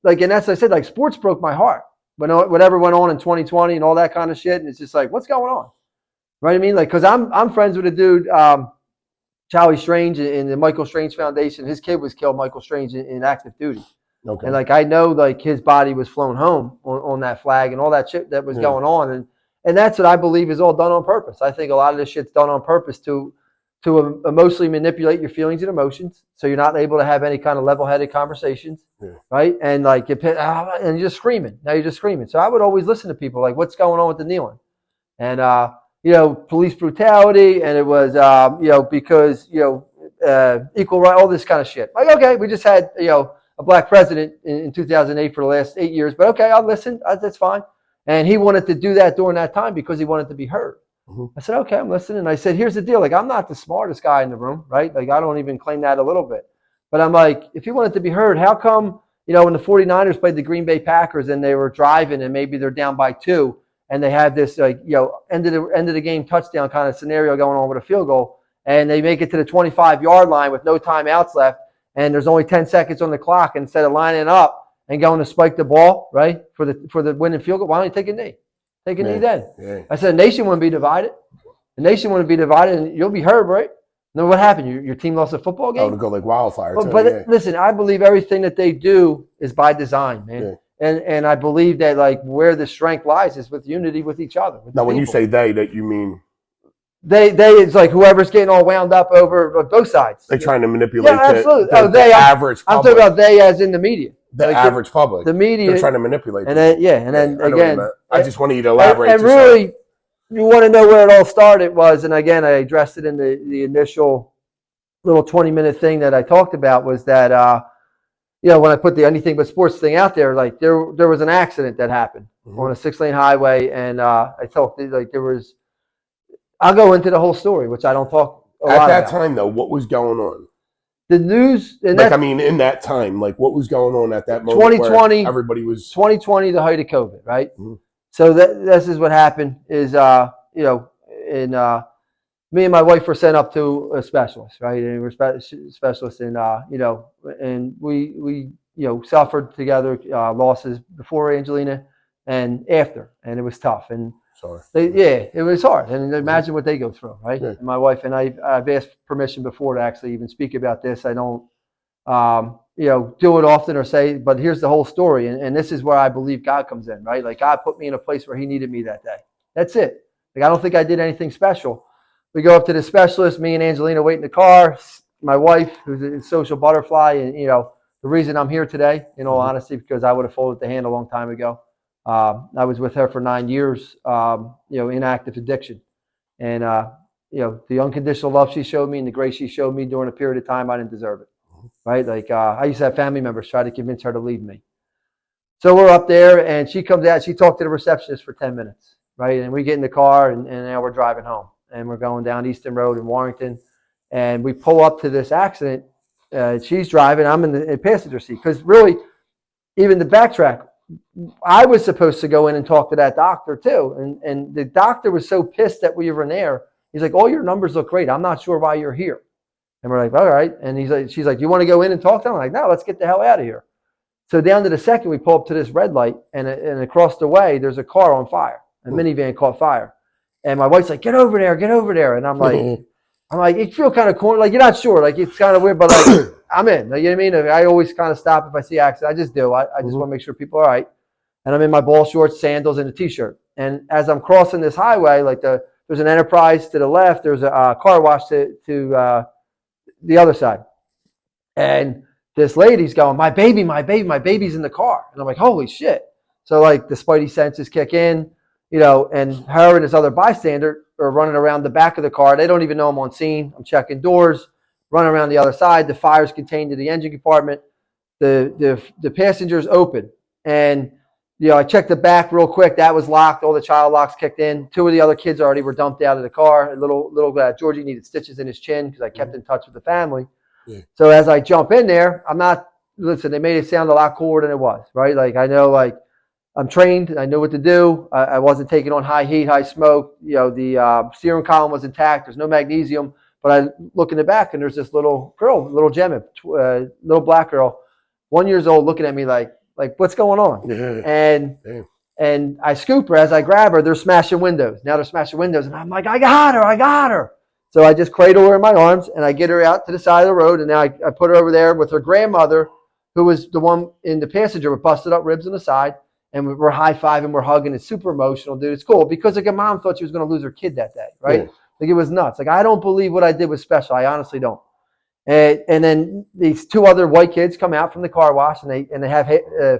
like, and that's what I said, like, sports broke my heart when whatever went on in 2020 and all that kind of shit. And it's just like, what's going on? Right? I mean, like, because I'm friends with a dude, Charlie Strange in the Michael Strange Foundation. His kid was killed, Michael Strange, in active duty. Okay. And like, I know, like, his body was flown home on that flag and all that shit that was going on. And that's what I believe is all done on purpose. I think a lot of this shit's done on purpose to emotionally manipulate your feelings and emotions, so you're not able to have any kind of level-headed conversations, right? And like, and you're just screaming. Now you're just screaming. So I would always listen to people like, what's going on with the kneeling? And police brutality, and it was because equal right, all this kind of shit. Like, okay, we just had a black president in 2008 for the last 8 years, but okay, I'll listen. That's fine. And he wanted to do that during that time because he wanted to be heard. I said, okay, I'm listening. And I said, here's the deal. Like, I'm not the smartest guy in the room, right? Like, I don't even claim that a little bit. But I'm like, if you wanted to be heard, how come, when the 49ers played the Green Bay Packers and they were driving and maybe they're down by 2 and they have this, end of the game touchdown kind of scenario going on with a field goal, and they make it to the 25-yard line with no timeouts left, and there's only 10 seconds on the clock, and instead of lining up and going to spike the ball, right, for the winning field goal, why don't you take a knee? Take a knee then. Yeah. I said, the nation wouldn't be divided. The nation wouldn't be divided, and you'll be heard, right? No, what happened? Your team lost a football game? Oh, to go like wildfire. But listen, I believe everything that they do is by design, man. Yeah. And I believe that, like, where the strength lies is with unity with each other. Now, when you say they, that you mean? They it's like whoever's getting all wound up over both sides. They're trying to manipulate absolutely. the average public. I'm talking about they as in the media. The average public. The media. They're trying to manipulate. And then, and then again. I just wanted you to elaborate. And really, you want to know where it all started was, and again, I addressed it in the initial little 20-minute thing that I talked about, was that, when I put the anything but sports thing out there, like, there was an accident that happened on a 6-lane highway, and I talked, like, I'll go into the whole story, which I don't talk a lot about. At that time, though, what was going on? The news, and in that time, like, what was going on at that moment? 2020, everybody was 2020, the height of COVID, right? Mm-hmm. So this is what happened. Is me and my wife were sent up to a specialist, right? And we're specialists in and we suffered together losses before Angelina and after, and it was tough. And it was hard. And imagine what they go through, right? Yeah. And my wife and I've asked permission before to actually even speak about this. I don't, do it often or say, but here's the whole story. And this is where I believe God comes in, right? Like, God put me in a place where he needed me that day. That's it. Like, I don't think I did anything special. We go up to the specialist, me and Angelina wait in the car. My wife, who's a social butterfly, and, the reason I'm here today, in all honesty, because I would have folded the hand a long time ago. I was with her for 9 years, in active addiction. And, the unconditional love she showed me and the grace she showed me during a period of time, I didn't deserve it, right? Like, I used to have family members try to convince her to leave me. So we're up there, and she comes out. She talked to the receptionist for 10 minutes, right? And we get in the car, and now we're driving home. And we're going down Easton Road in Warrington. And we pull up to this accident. She's driving. I'm in the passenger seat. Because really, even the backtrack, I was supposed to go in and talk to that doctor too. And the doctor was so pissed that we were in there. He's like, all your numbers look great. I'm not sure why you're here. And we're like, all right. And she's like, you want to go in and talk to him? I'm like, no, let's get the hell out of here. So down to the second, we pull up to this red light. And across the way, there's a car on fire. A minivan caught fire. And my wife's like, get over there. And I'm like, you feel kind of corny. Like, you're not sure. Like, it's kind of weird, but like, I'm in. Like, you know what I mean? I always kind of stop if I see accident. I just do. I just want to make sure people are all right. And I'm in my ball shorts, sandals, and a T-shirt. And as I'm crossing this highway, like there's an Enterprise to the left. There's a car wash to the other side. And this lady's going, my baby's in the car. And I'm like, holy shit. So, like, the spidey senses kick in. And her and this other bystander are running around the back of the car. They don't even know I'm on scene. I'm checking doors, running around the other side. The fire's contained to the engine compartment. The passenger's open. And, I checked the back real quick. That was locked. All the child locks kicked in. 2 of the other kids already were dumped out of the car. Little Georgie needed stitches in his chin because I kept in touch with the family. Yeah. So as I jump in there, they made it sound a lot cooler than it was, right? Like, I know, like, I'm trained. I know what to do. I wasn't taking on high heat, high smoke. The steering column was intact. There's no magnesium. But I look in the back, and there's this little girl, little Gemma, little black girl, 1 year old, looking at me like, Like, what's going on? Yeah. And Damn. and I scoop her. As I grab her, they're smashing windows. Now they're smashing windows, and I'm like, I got her, I got her. So I just cradle her in my arms, and I get her out to the side of the road, and now I put her over there with her grandmother, who was the one in the passenger with busted up ribs on the side, and we're high-fiving, we're hugging. It's super emotional, dude. It's cool because like a mom thought she was going to lose her kid that day, right? Yeah. Like it was nuts. Like I don't believe what I did was special. I honestly don't. And then these two other white kids come out from the car wash, and they have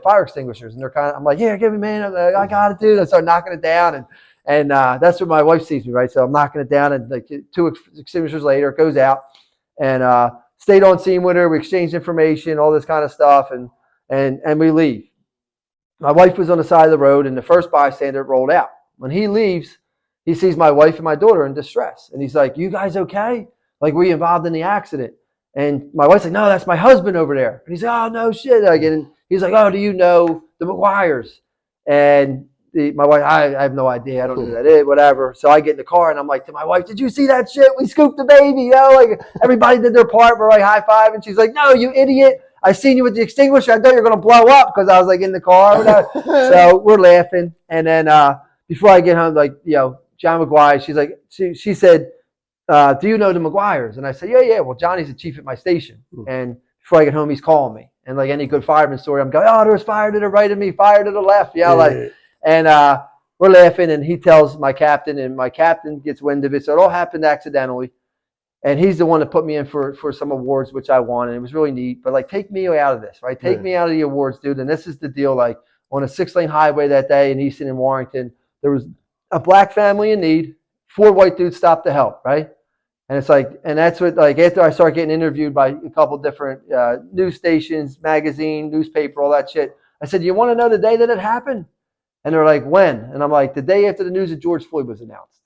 fire extinguishers, and they're kind of, I'm like, here, give me, man, I got it, dude. I start knocking it down, and that's what my wife sees me, right? So I'm knocking it down, and like 2 extinguishers later, it goes out, and stayed on scene with her. We exchanged information, all this kind of stuff, and we leave. My wife was on the side of the road, and the first bystander rolled out. When he leaves, he sees my wife and my daughter in distress, and he's like, "You guys okay? Like, were you involved in the accident?" And my wife's like, "No, that's my husband over there." And he's like, "Oh, no shit." And he's like, "Oh, do you know the McGuires?" And my wife, I have no idea. I don't know who that is, whatever. So I get in the car, and I'm like to my wife, "Did you see that shit? We scooped the baby." You know, like everybody did their part. We're like high five. And she's like, "No, you idiot. I seen you with the extinguisher. I thought you were going to blow up," because I was like in the car. So we're laughing. And then before I get home, like, John McGuire, she's like, she said, "Do you know the McGuires?" And I said, yeah. Well, Johnny's the chief at my station. And before I get home, he's calling me. And like any good fireman story, I'm going, "Oh, there was fire to the right of me, fire to the left." And we're laughing, and he tells my captain, and my captain gets wind of it. So it all happened accidentally. And he's the one that put me in for some awards, which I won. And it was really neat. But like, take me out of this, right? Take me out of the awards, dude. And this is the deal. Like on a 6-lane highway that day in Easton and Warrington, there was a black family in need. 4 white dudes stopped to help, right? And it's like, and that's what, like, after I started getting interviewed by a couple different news stations, magazine, newspaper, all that shit, I said, "You want to know the day that it happened?" And they're like, "When?" And I'm like, "The day after the news of George Floyd was announced."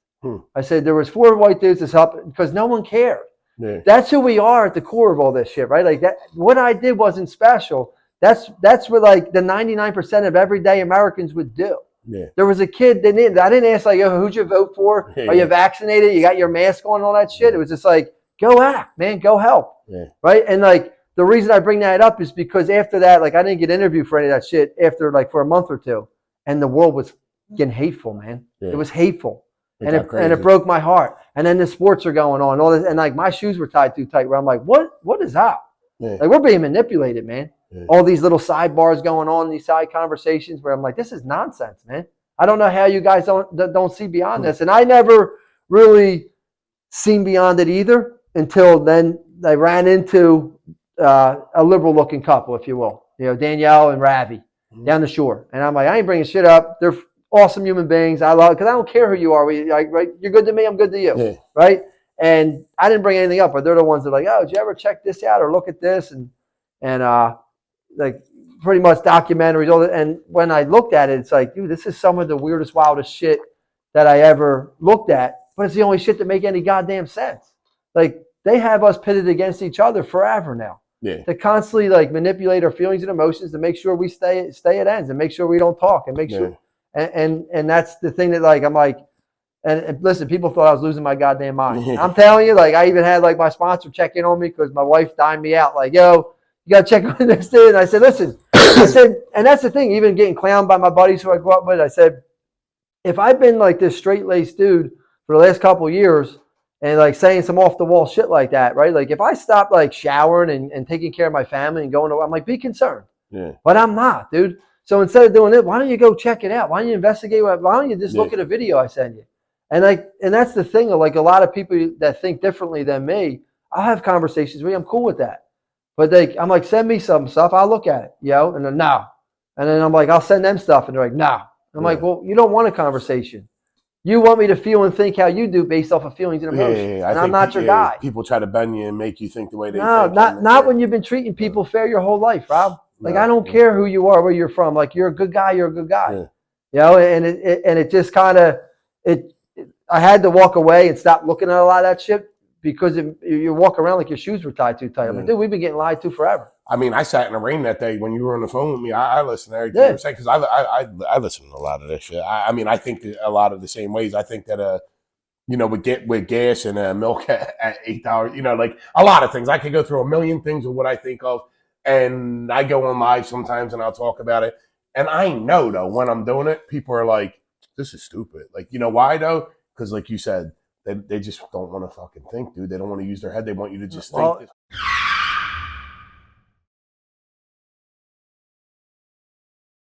I said, there was 4 white dudes that's up because no one cared. Yeah. That's who we are at the core of all this shit, right? Like that, what I did wasn't special. That's what like the 99% of everyday Americans would do. Yeah. There was a kid I didn't ask like, "Yo, who'd you vote for? Yeah. Are you vaccinated? You got your mask on?" All that shit. It was just like, go act, man, go help. Yeah. Right? And like the reason I bring that up is because after that, like I didn't get interviewed for any of that shit after like for a month or 2, and the world was getting hateful, man. Yeah. It was hateful. And it Crazy. broke my heart. And then the sports are going on, all this, and like my shoes were tied too tight. Where I'm like, what is up? Yeah. Like we're being manipulated, man. Yeah. All these little sidebars going on, these side conversations. Where I'm like, this is nonsense, man. I don't know how you guys don't see beyond this. And I never really seen beyond it either until then. I ran into a liberal-looking couple, if you will, Danielle and Ravi down the shore, and I'm like, I ain't bringing shit up. They're awesome human beings. I love, because I don't care who you are. Right? You're good to me. I'm good to you. Yeah. Right? And I didn't bring anything up, but they're the ones that are like, "Oh, did you ever check this out or look at this?" And like pretty much documentaries. All that. And when I looked at it, it's like, dude, this is some of the weirdest, wildest shit that I ever looked at. But it's the only shit that make any goddamn sense. Like they have us pitted against each other forever now. Yeah. To constantly like manipulate our feelings and emotions to make sure we stay at ends and make sure we don't talk and make sure. And that's the thing that like I'm like, and listen, people thought I was losing my goddamn mind. I'm telling you, like I even had like my sponsor check in on me because my wife dined me out. Like, "Yo, you gotta check on this dude." And I said, "Listen," and that's the thing. Even getting clowned by my buddies who I grew up with, I said, if I've been like this straight-laced dude for the last couple of years and like saying some off-the-wall shit like that, right? Like if I stop like showering and taking care of my family and going to, I'm like, be concerned. Yeah. But I'm not, dude. So instead of doing it, why don't you go check it out? Why don't you investigate? Why don't you just look at a video I send you? And that's the thing. Like a lot of people that think differently than me, I'll have conversations with you. I'm cool with that. But I'm like, send me some stuff. I'll look at it, and then no. And then I'm like, I'll send them stuff. And they're like, no. I'm like, well, you don't want a conversation. You want me to feel and think how you do based off of feelings and emotions. And I'm not your guy. People try to bend you and make you think the way they think. No, not when you've been treating people fair your whole life, Rob. Like, I don't care who you are, where you're from. Like, you're a good guy, you're a good guy. Yeah. And it just kind of, I had to walk away and stop looking at a lot of that shit because you walk around like your shoes were tied too tight. I'm like, dude, we've been getting lied to forever. I mean, I sat in the rain that day when you were on the phone with me. I listened to everything you were saying because I listen to a lot of this shit. I mean, I think a lot of the same ways. I think that with gas and milk at $8, like a lot of things. I could go through a million things of what I think of, And I go on live sometimes and I'll talk about it. And I know though, when I'm doing it, people are like, this is stupid. Like, you know why though? Because like you said, they just don't want to fucking think, dude. They don't want to use their head. They want you to just Well, think this.